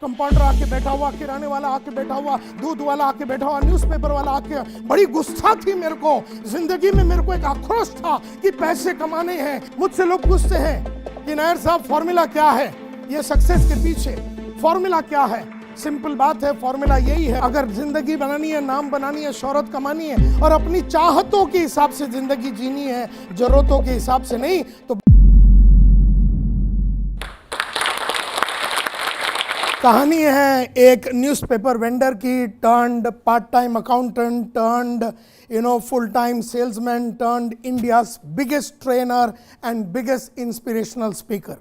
Compounder आके बैठा हुआ, किराने वाला आके बैठा हुआ, दूध वाला आके बैठा हुआ, न्यूज़पेपर वाला आके, बड़ी गुस्सा थी मेरे को जिंदगी में। मेरे को एक आक्रोश था कि पैसे कमाने हैं। मुझसे लोग पूछते हैं कि नायर साहब फॉर्मूला क्या है, ये सक्सेस के पीछे फॉर्मूला क्या है? सिंपल बात है, फॉर्मूला यही है, अगर जिंदगी बनानी है, नाम बनानी है, शोहरत कमानी है और अपनी चाहतों के हिसाब से जिंदगी जीनी है, जरूरतों के हिसाब से नहीं, तो कहानी है एक न्यूज़पेपर वेंडर की, turned part time accountant, turned full time salesman, turned India's biggest trainer and biggest inspirational speaker.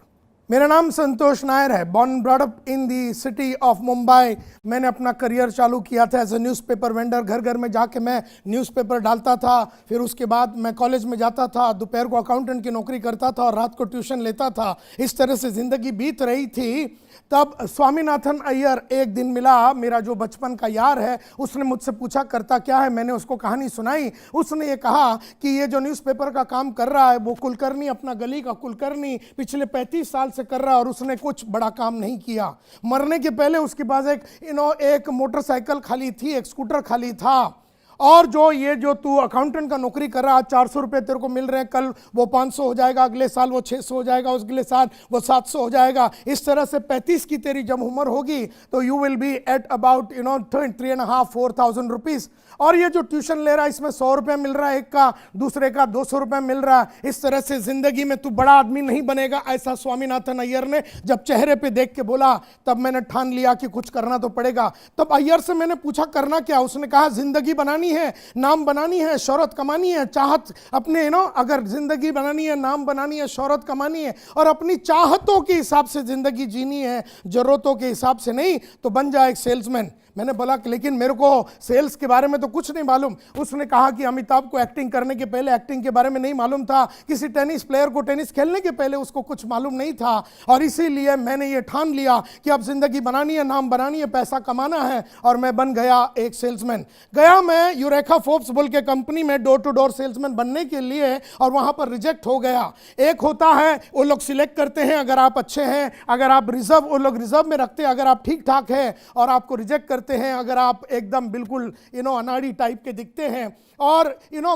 मेरा नाम संतोष नायर है। Born brought up in the city of Mumbai. मैंने अपना करियर चालू किया था एज ए न्यूज़पेपर वेंडर। घर घर में जाके मैं न्यूज़पेपर डालता था। फिर उसके बाद मैं कॉलेज में जाता था, दोपहर को अकाउंटेंट की नौकरी करता था और रात को ट्यूशन लेता था। इस तरह से ज़िंदगी बीत रही थी। तब स्वामीनाथन अय्यर एक दिन मिला, मेरा जो बचपन का यार है। उसने मुझसे पूछा करता क्या है, मैंने उसको कहानी सुनाई। उसने ये कहा कि ये जो न्यूज़पेपर का काम कर रहा है वो कुलकर्णी, अपना गली का कुलकर्णी पिछले 35 साल से कर रहा है और उसने कुछ बड़ा काम नहीं किया। मरने के पहले उसके पास एक मोटरसाइकिल खाली थी, एक स्कूटर खाली था। और जो तू अकाउंटेंट का नौकरी कर रहा है, 400 रुपये तेरे को मिल रहे हैं, कल वो 500 हो जाएगा, अगले साल वो 600 हो जाएगा, अगले साल वो 700 हो जाएगा। इस तरह से 35 की तेरी जब उम्र होगी तो you will be at about 3,500-4,000 rupees. और ये जो ट्यूशन ले रहा है इसमें 100 रुपये मिल रहा है एक का, दूसरे का 200 रुपये मिल रहा है। इस तरह से जिंदगी में तू बड़ा आदमी नहीं बनेगा, ऐसा स्वामीनाथन अय्यर ने जब चेहरे पे देख के बोला, तब मैंने ठान लिया कि कुछ करना तो पड़ेगा। तब अय्यर से मैंने पूछा करना क्या? उसने कहा जिंदगी बनानी है, नाम बनानी है, शोहरत कमानी है, चाहत अपने अगर जिंदगी बनानी है, नाम बनानी है, शोहरत कमानी है और अपनी चाहतों के हिसाब से जिंदगी जीनी है, जरूरतों के हिसाब से नहीं, तो बन जाए एक सेल्समैन। मैंने बोला कि लेकिन मेरे को सेल्स के बारे में तो कुछ नहीं मालूम। उसने कहा कि अमिताभ को एक्टिंग करने के पहले एक्टिंग के बारे में नहीं मालूम था, किसी टेनिस प्लेयर को टेनिस खेलने के पहले उसको कुछ मालूम नहीं था, और इसीलिए मैंने ये ठान लिया कि अब जिंदगी बनानी है, नाम बनानी है, पैसा कमाना है, और मैं बन गया एक सेल्समैन। गया मैं यूरेका फोर्ब्स बोल के कंपनी में डोर टू डोर सेल्समैन बनने के लिए, और वहां पर रिजेक्ट हो गया। एक होता है वो लोग सिलेक्ट करते हैं, अगर आप अच्छे हैं, अगर आप रिजर्व, वो लोग रिजर्व में रखते हैं, अगर आप ठीक ठाक है, और आपको रिजेक्ट करते हैं अगर आप एकदम बिल्कुल अनाड़ी टाइप के दिखते हैं। और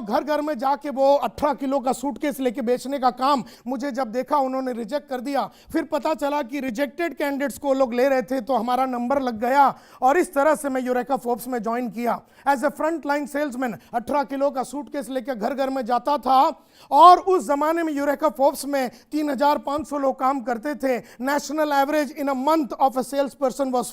घर घर में जाके वो 18 किलो का सूटकेस लेके बेचने का काम, मुझे जब देखा उन्होंने रिजेक्ट कर दिया। फिर पता चला कि रिजेक्टेड कैंडिडेट्स को लोग ले रहे थे, तो हमारा नंबर लग गया, और इस तरह से मैं यूरेका फोर्ब्स में ज्वाइन किया as a front line salesman. 18 kilo का सूटकेस लेके घर घर में जाता था, और उस जमाने में यूरेका फोर्ब्स में 3,500 लोग काम करते थे। National average in a month of a sales person was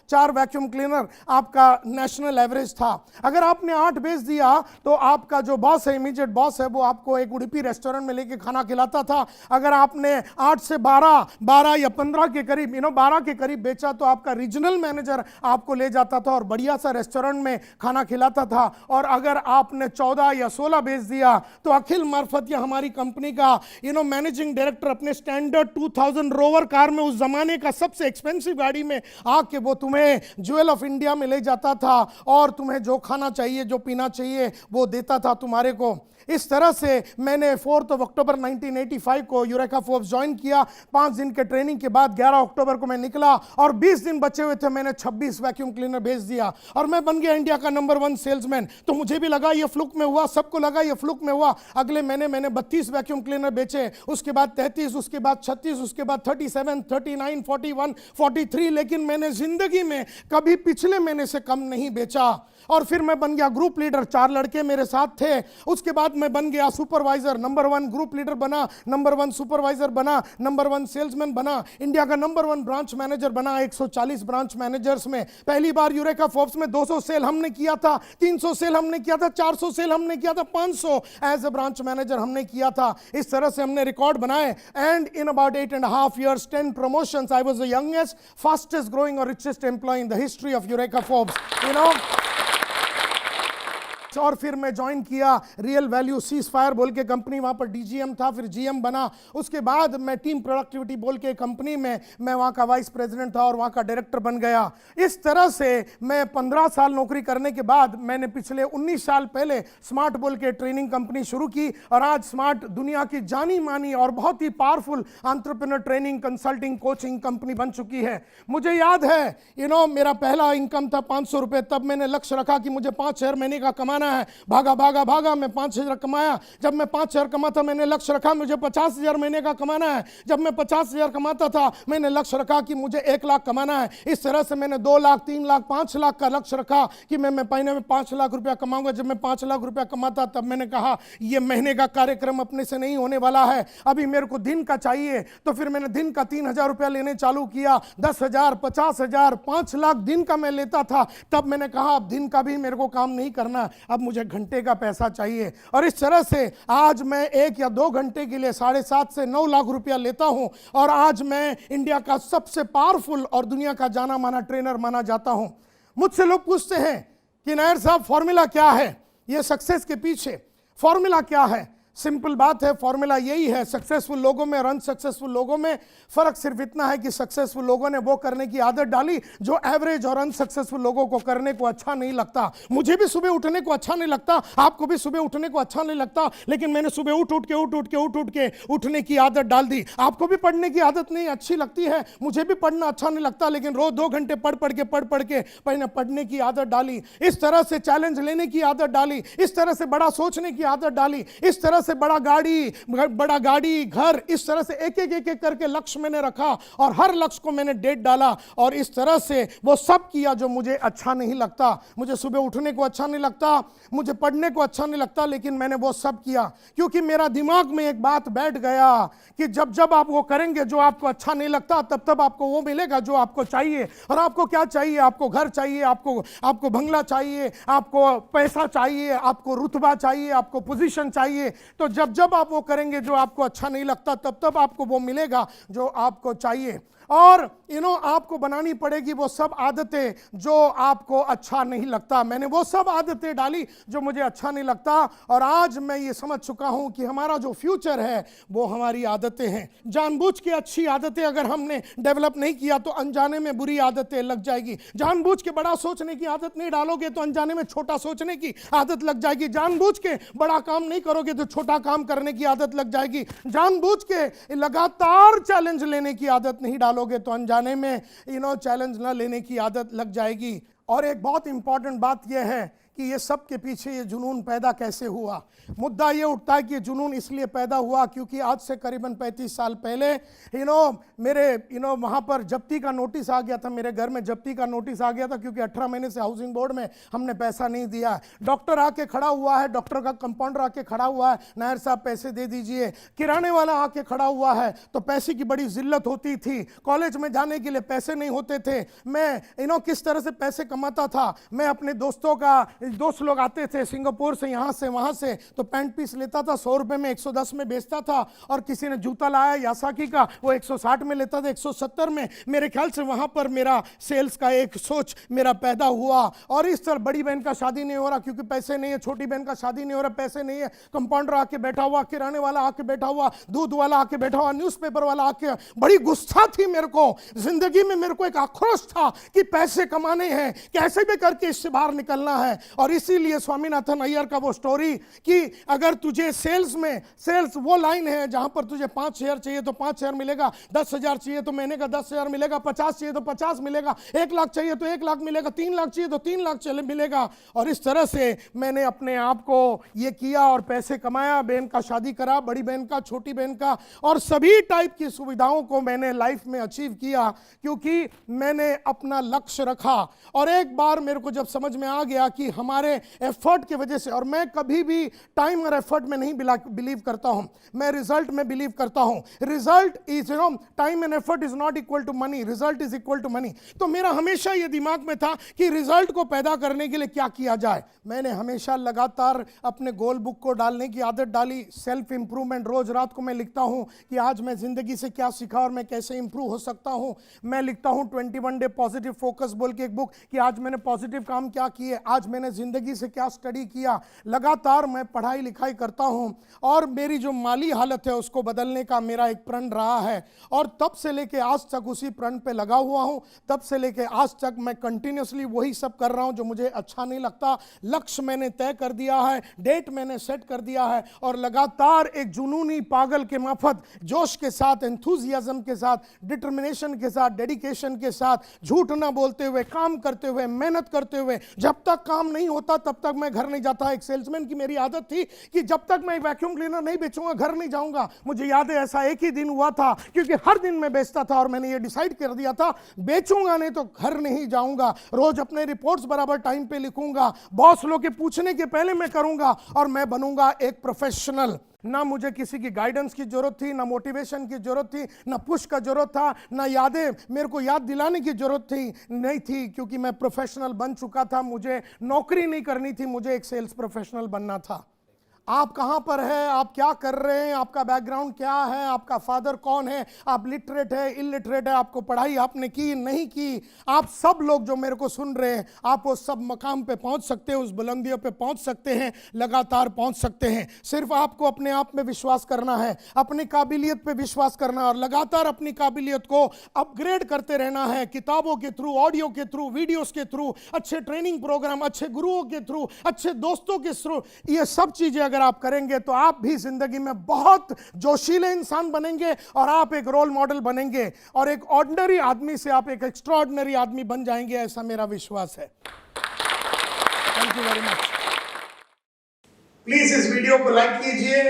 4 vacuum cleaner आपका नेशनल एवरेज था। अगर आपने 8 बेच दिया तो आपका जो बॉस है, इमीडिएट बॉस है, वो आपको एक उडुपी रेस्टोरेंट में लेके खाना खिलाता था। अगर आपने 8 से 12 या 15 के करीब 12 के करीब बेचा तो आपका रीजनल मैनेजर आपको ले जाता था और बढ़िया सा रेस्टोरेंट में खाना खिलाता था। और अगर आपने 14 या 16 बेच दिया तो अखिल मार्फत या हमारी कंपनी का मैनेजिंग डायरेक्टर अपने स्टैंडर्ड 2000 रोवर कार में, उस जमाने का सबसे एक्सपेंसिव गाड़ी में आके वो तुम्हें ज्वेल ऑफ इंडिया में ले जाता था, और तुम्हें जो खाना चाहिए, जो पीना चाहिए वो देता था तुम्हारे को। इस तरह से मैंने 4 अक्टूबर 1985 को यूरेका फोर्ब्स ज्वाइन किया। 5 दिन के ट्रेनिंग के बाद 11 अक्टूबर को मैं निकला, और 20 दिन बचे हुए थे, मैंने 26 वैक्यूम क्लीनर भेज दिया, और मैं बन गया इंडिया का नंबर 1 सेल्समैन। तो मुझे भी लगा ये फ्लुक में हुआ, सबको लगा ये फ्लुक में हुआ। अगले महीने मैंने 32 वैक्यूम क्लीनर बेचे, उसके बाद 33, उसके बाद 36, उसके बाद 37, 39, 41, 43, लेकिन मैंने जिंदगी में कभी पिछले महीने से कम नहीं बेचा। और फिर मैं बन गया ग्रुप लीडर, 4 लड़के मेरे साथ थे। उसके बाद मैं बन गया सुपरवाइजर, नंबर 1 ग्रुप लीडर बना, नंबर 1 सुपरवाइजर बना, नंबर 1 सेल्समैन बना, इंडिया का नंबर 1 ब्रांच मैनेजर बना। 140 ब्रांच मैनेजर्स में पहली बार यूरेका फोर्ब्स में 200 सेल हमने किया था, 300 सेल हमने किया था, 400 सेल हमने किया था, 500 एज ए ब्रांच मैनेजर हमने किया था। इस तरह से हमने रिकॉर्ड बनाए, and in about 8.5 years 10 promotions, I was the youngest, fastest growing or richest employee in the history of Eureka Forbes. और फिर मैं ज्वाइन किया रियल वैल्यू सीज फायर बोल के कंपनी, वहाँ पर डीजीएम था, फिर जीएम बना। उसके बाद मैं टीम प्रोडक्टिविटी बोल के कंपनी में मैं वहाँ का वाइस प्रेसिडेंट था और वहाँ का डायरेक्टर बन गया। इस तरह से मैं 15 साल नौकरी करने के बाद मैंने पिछले 19 साल पहले स्मार्ट बोल के ट्रेनिंग कंपनी शुरू की और आज स्मार्ट दुनिया की जानी मानी और बहुत ही powerful entrepreneur training consulting coaching company बन चुकी है। मुझे याद है मेरा पहला इनकम था 500 रुपए। तब मैंने लक्ष्य रखा कि मुझे 5,000 महीने का कमाना है। भागा भागा भागा मैं 5,000 कमाया। जब मैं 5,000 कमाता मैंने लक्ष्य रखा मुझे 50,000 महीने का कमाना है। जब मैं 50,000 कमाता था मैंने लक्ष्य रखा कि मुझे 1 लाख कमाना है। इस तरह से मैंने 2 लाख 3 लाख 5 लाख का लक्ष्य रखा कि मैं महीने में 5 लाख रुपया कमाऊंगा। जब मैं 5 लाख रुपया कमाता तब मैंने कहा यह महीने का कार्यक्रम अपने से नहीं होने वाला है, अभी मेरे को दिन का चाहिए। तो फिर मैंने दिन का 3,000 रुपया लेने चालू किया। 10,000 50,000 5 लाख दिन का मैं लेता था। तब मैंने कहा अब दिन का भी मेरे को काम नहीं करना, अब मुझे घंटे का पैसा चाहिए। और इस तरह से आज मैं 1 या 2 घंटे के लिए 7.5 से 9 लाख रुपया लेता हूं और आज मैं इंडिया का सबसे पावरफुल और दुनिया का जाना माना ट्रेनर माना जाता हूं। मुझसे लोग पूछते हैं कि नायर साहब फॉर्मूला क्या है, ये सक्सेस के पीछे फॉर्मूला क्या है? सिंपल बात है, फॉर्मूला यही है। सक्सेसफुल लोगों में और अनसक्सेसफुल लोगों में फर्क सिर्फ इतना है कि सक्सेसफुल लोगों ने वो करने की आदत डाली जो एवरेज और अनसक्सेसफुल लोगों को करने को अच्छा नहीं लगता। मुझे भी सुबह उठने को अच्छा नहीं लगता, आपको भी सुबह उठने को अच्छा नहीं लगता, लेकिन मैंने सुबह उठ के उठने की आदत डाल दी। आपको भी पढ़ने की आदत नहीं अच्छी लगती है, मुझे भी पढ़ना अच्छा नहीं लगता, लेकिन रोज 2 घंटे पढ़ के मैंने पढ़ने की आदत डाली। इस तरह से चैलेंज लेने की आदत डाली, इस तरह से बड़ा सोचने की आदत डाली, इस तरह से बड़ा गाड़ी घर, इस तरह से एक एक करके लक्ष्य मैंने रखा और हर लक्ष्य को मैंने डेट डाला और इस तरह से वो सब किया जो मुझे अच्छा नहीं लगता। मुझे सुबह उठने को अच्छा नहीं लगता, मुझे पढ़ने को अच्छा नहीं लगता, लेकिन मैंने वो सब किया क्योंकि मेरा दिमाग में एक बात बैठ गया कि जब जब आप वो करेंगे जो आपको अच्छा नहीं लगता तब तब आपको वो मिलेगा जो आपको चाहिए। और आपको क्या चाहिए? आपको घर चाहिए, आपको बंगला चाहिए, आपको पैसा चाहिए, आपको रुतबा चाहिए, आपको पोजीशन चाहिए। तो जब जब आप वो करेंगे जो आपको अच्छा नहीं लगता तब तब आपको वो मिलेगा जो आपको चाहिए। और आपको बनानी पड़ेगी वो सब आदतें जो आपको अच्छा नहीं लगता। मैंने वो सब आदतें डाली जो मुझे अच्छा नहीं लगता और आज मैं ये समझ चुका हूं कि हमारा जो फ्यूचर है वो हमारी आदतें हैं। जानबूझ के अच्छी आदतें अगर हमने डेवलप नहीं किया तो अनजाने में बुरी आदतें लग जाएगी। जानबूझ के बड़ा सोचने की आदत नहीं डालोगे तो अनजाने में छोटा सोचने की आदत लग जाएगी। जानबूझ के बड़ा काम नहीं करोगे तो छोटा काम करने की आदत लग जाएगी। जानबूझ के लगातार चैलेंज लेने की आदत नहीं डालोगे तो अनजाने में चैलेंज ना लेने की आदत लग जाएगी। और एक बहुत इंपॉर्टेंट बात यह है कि ये सब के पीछे ये जुनून पैदा कैसे हुआ। मुद्दा ये उठता है कि ये जुनून इसलिए पैदा हुआ क्योंकि आज से करीबन 35 साल पहले मेरे वहाँ पर जब्ती का नोटिस आ गया था। मेरे घर में जब्ती का नोटिस आ गया था क्योंकि 18 महीने से हाउसिंग बोर्ड में हमने पैसा नहीं दिया। डॉक्टर आके खड़ा हुआ है, डॉक्टर का कंपाउंडर आके खड़ा हुआ है, नायर साहब पैसे दे दीजिए। किराने वाला आके खड़ा हुआ है, तो पैसे की बड़ी जिल्लत होती थी। कॉलेज में जाने के लिए पैसे नहीं होते थे। मैं किस तरह से पैसे कमाता था। मैं अपने दोस्त लोग आते थे सिंगापुर से, यहाँ से वहाँ से, तो पैंट पीस लेता था 100 रुपये में 110 में बेचता था। और किसी ने जूता लाया यासाकी का, वो 160 में लेता था, 170 में। मेरे ख्याल से वहाँ पर मेरा सेल्स का एक सोच मेरा पैदा हुआ। और इस तरह बड़ी बहन का शादी नहीं हो रहा क्योंकि पैसे नहीं है, छोटी बहन का शादी नहीं हो रहा, पैसे नहीं है। कंपाउंडर आके बैठा हुआ, किराने वाला आके बैठा हुआ, दूध वाला आके बैठा हुआ, न्यूज़पेपर वाला आके। बड़ी गुस्सा थी मेरे को जिंदगी में, मेरे को एक आक्रोश था कि पैसे कमाने हैं, कैसे भी करके इससे बाहर निकलना है। और इसीलिए स्वामीनाथन अय्यर का वो स्टोरी कि अगर तुझे सेल्स वो लाइन है जहां पर तुझे 5,000 चाहिए तो 5,000 मिलेगा, 10,000 चाहिए तो महीने का 10,000 मिलेगा, 50 चाहिए तो 50 मिलेगा, 1 लाख चाहिए तो 1 लाख मिलेगा, 3 लाख चाहिए तो 3 लाख मिलेगा। और इस तरह से मैंने अपने आप को ये किया और पैसे कमाया। बहन का शादी करा, बड़ी बहन का, छोटी बहन का, और सभी टाइप की सुविधाओं को मैंने लाइफ में अचीव किया क्योंकि मैंने अपना लक्ष्य रखा। और एक बार मेरे को जब समझ में आ गया कि हमारे एफर्ट की वजह से, और मैं कभी भी टाइम और एफर्ट में नहीं बिलीव करता हूं, मैं रिजल्ट में बिलीव करता हूं। Result is time and effort is not equal to money, result is equal to money. तो मेरा हमेशा ये दिमाग में था कि रिजल्ट को पैदा करने के लिए क्या किया जाए। मैंने हमेशा लगातार अपने गोल बुक को डालने की आदत डाली। सेल्फ इंप्रूवमेंट, रोज रात को मैं लिखता हूं कि आज मैं जिंदगी से क्या सीखा और मैं कैसे इंप्रूव हो सकता हूं। मैं लिखता हूं 21 डे पॉजिटिव फोकस बोल के एक बुक कि आज मैंने पॉजिटिव काम क्या किए, आज मैंने मैंने ज़िंदगी से क्या स्टडी किया। लगातार मैं पढ़ाई लिखाई करता हूँ और मेरी जो माली हालत है उसको बदलने का मेरा एक प्रण रहा है और तब से लेके आज तक उसी प्रण पे लगा हुआ हूँ। तब से लेके आज तक मैं कंटिन्यूसली वही सब कर रहा हूँ जो मुझे अच्छा नहीं लगता। लक्ष्य मैंने तय कर दिया है, डेट मैंने सेट कर दिया है और लगातार एक जुनूनी पागल के माफत जोश के साथ, एंथुजियाज्म के साथ, डिटर्मिनेशन के साथ, डेडिकेशन के साथ, झूठ ना बोलते हुए, काम करते हुए, मेहनत करते हुए, जब तक काम नहीं होता तब तक मैं घर नहीं जाता। एक सेल्समैन की मेरी आदत थी कि जब तक मैं वैक्यूम क्लीनर नहीं बेचूंगा घर नहीं जाऊंगा। मुझे याद है ऐसा एक ही दिन हुआ था, क्योंकि हर दिन मैं बेचता था और मैंने ये डिसाइड कर दिया था बेचूंगा नहीं तो घर नहीं जाऊंगा। रोज अपने रिपोर्ट्स बराबर टाइम पे लिखूंगा, बॉस लोग के पूछने के पहले मैं करूंगा और मैं बनूंगा एक प्रोफेशनल। ना मुझे किसी की गाइडेंस की जरूरत थी, ना मोटिवेशन की जरूरत थी, ना पुश का जरूरत था, ना यादें मेरे को याद दिलाने की जरूरत थी नहीं थी, क्योंकि मैं प्रोफेशनल बन चुका था। मुझे नौकरी नहीं करनी थी, मुझे एक सेल्स प्रोफेशनल बनना था। आप कहाँ पर है, आप क्या कर रहे हैं, आपका बैकग्राउंड क्या है, आपका फादर कौन है, आप लिटरेट है, इलिटरेट है, आपको पढ़ाई आपने की नहीं की, आप सब लोग जो मेरे को सुन रहे हैं, आप वो सब मकाम पे पहुंच सकते हैं, उस बुलंदियों पे पहुंच सकते हैं, लगातार पहुंच सकते हैं। सिर्फ आपको अपने आप में विश्वास करना है, अपनी काबिलियत पे विश्वास करना है और लगातार अपनी काबिलियत को अपग्रेड करते रहना है, किताबों के थ्रू, ऑडियो के थ्रू, वीडियोस के थ्रू, अच्छे ट्रेनिंग प्रोग्राम, अच्छे गुरुओं के थ्रू, अच्छे दोस्तों के थ्रू। ये सब चीजें अगर आप करेंगे तो आप भी जिंदगी में बहुत जोशीले इंसान बनेंगे और आप एक रोल मॉडल बनेंगे और एक ऑर्डिनरी आदमी से आप एक एक्स्ट्राऑर्डिनरी आदमी बन जाएंगे, ऐसा मेरा विश्वास है। Thank you very much. Please इस वीडियो को लाइक कीजिए,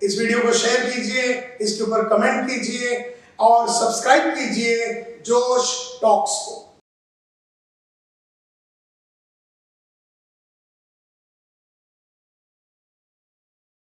इस वीडियो को शेयर कीजिए, इसके ऊपर कमेंट कीजिए और सब्सक्राइब कीजिए जोश टॉक्स को।